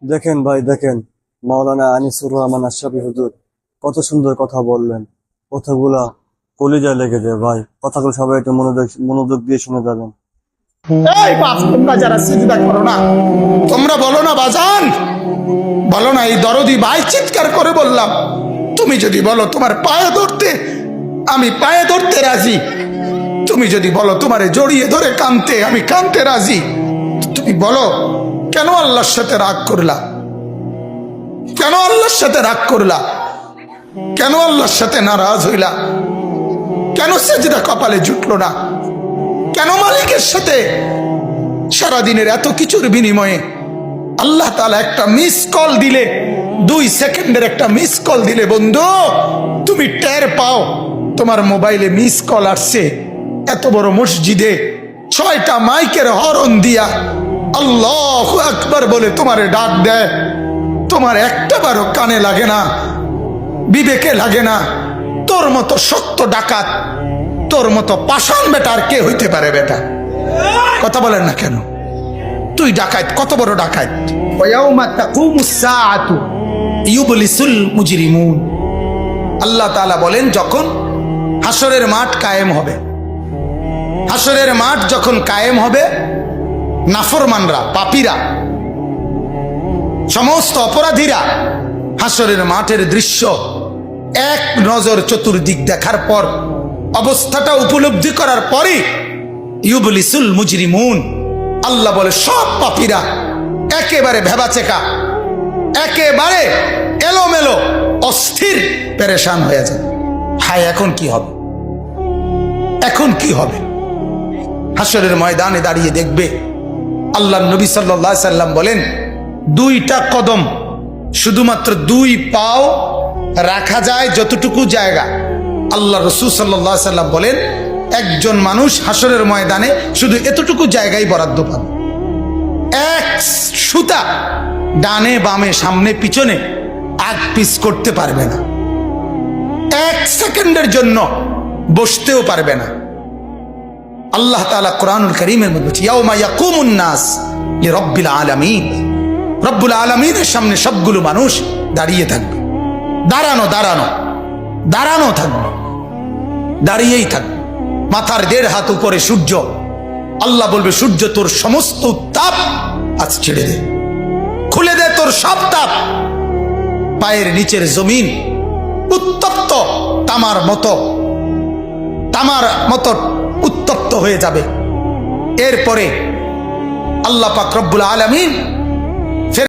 দেখেন ভাই দেখেন, মাওলানা আনিসুর রহমান আশরাফি হুজুর কত সুন্দর কথা বললেন। কথাগুলা কলিজায় লেগে যায় ভাই। কথাগুলো সবাই একটু মনোযোগ মনোযোগ দিয়ে শুনে যাবেন। এই বাপ, তোমরা যারা সিজদা করো না, তোমরা বলো না বাজান, বলো না এই দরদি ভাই চিৎকার করে বললাম, তুমি যদি বলো তোমার পায়ে ধরতে, আমি পায়ে ধরতে রাজি। তুমি যদি বলো তোমারে জড়িয়ে ধরে কানতে, আমি কানতে রাজি। তুমি বলো কেন আল্লাহর সাথে রাগ করলা? কেন আল্লাহর সাথে রাগ করলা? কেন আল্লাহর সাথে নারাজ হইলা? কেন সেজদা কপালে জুটলো না? কেন মালিকের সাথে সারাদিনের এত কিছুর বিনিময়ে আল্লাহ তাআলা একটা মিস কল দিলে, 2 সেকেন্ডের একটা মিস কল দিলে বন্ধু তুমি টের পাও তোমার মোবাইলে মিস কল আসছে। এত বড় মসজিদে 6টা মাইকের হরন দিয়া আল্লাহু আকবার বলে তোমারে ডাক দেয়, তোমার একটাবারও কানে লাগে না, বিবেকে লাগে না। তোর মতো সত্য ডাকাত, তোর মতো পাষাণ বেটা আর কে হইতে পারে? বেটা কথা বলেন না কেন? তুই ডাকাত, কত বড় ডাকাত। ওয়ায়াউমা তাকুমুস সাআতু ইউবলিসুল মুজরিমুন। আল্লাহ তাআলা বলেন যখন হাসরের মাঠ কায়েম হবে, হাসরের মাঠ যখন কায়েম হবে, নাফরমানরা, পাপীরা, সমস্ত অপরাধীরা হাসরের মাঠের দৃশ্য এক নজর চতুর্দিক দেখার পর, অবস্থাটা উপলব্ধি করার পরে ইউবলিসুল মুজরিমুন, আল্লাহ বলে সব পাপীরা একেবারে ভেবাচেকা, একেবারে এলোমেলো, অস্থির, পেরেশান হয়ে যায়। হায় এখন কি হবে? এখন কি হবে? হাসরের ময়দানে দাঁড়িয়ে দেখবে আল্লাহ নবী সাল্লাল্লাহু আলাইহি সাল্লাম বলেন 2টা কদম, শুধুমাত্র 2 পাও রাখা যায় যতটুকু জায়গা। আল্লাহ রাসূল সাল্লাল্লাহু আলাইহি সাল্লাম বলেন একজন মানুষ হাসরের ময়দানে শুধু এতটুকু জায়গায় বরাদ্দ পাবে। 1 সুতা ডানে বামে সামনে পিছনে আগ পিছ করতে পারবে না, 1 সেকেন্ডের জন্য বসতেও পারবে না। আল্লাহ তাআলা কোরআনুল কারীমের মধ্যে ইয়াউমা ইয়াকুমুন নাস লিরাব্বিল আলামিন, রব্বুল আলামিনের সামনে সবগুলো মানুষ দাঁড়িয়ে থাকবে। দাঁড়ানো দাঁড়ানো দাঁড়ানো থাকবে, দাঁড়িয়েই থাকবে। মাথার 1.5 হাত উপরে সূর্য। আল্লাহ বলবে সূর্য তোর সমস্ত তাপ আজ ছেড়ে দে, খুলে দে তোর সব তাপ। পায়ের নিচের জমিন উত্তপ্ত তামার মতো উত্তপ্ত হয়ে যাবে। এরপরে আল্লাহ পাক রব্বুল আলামিন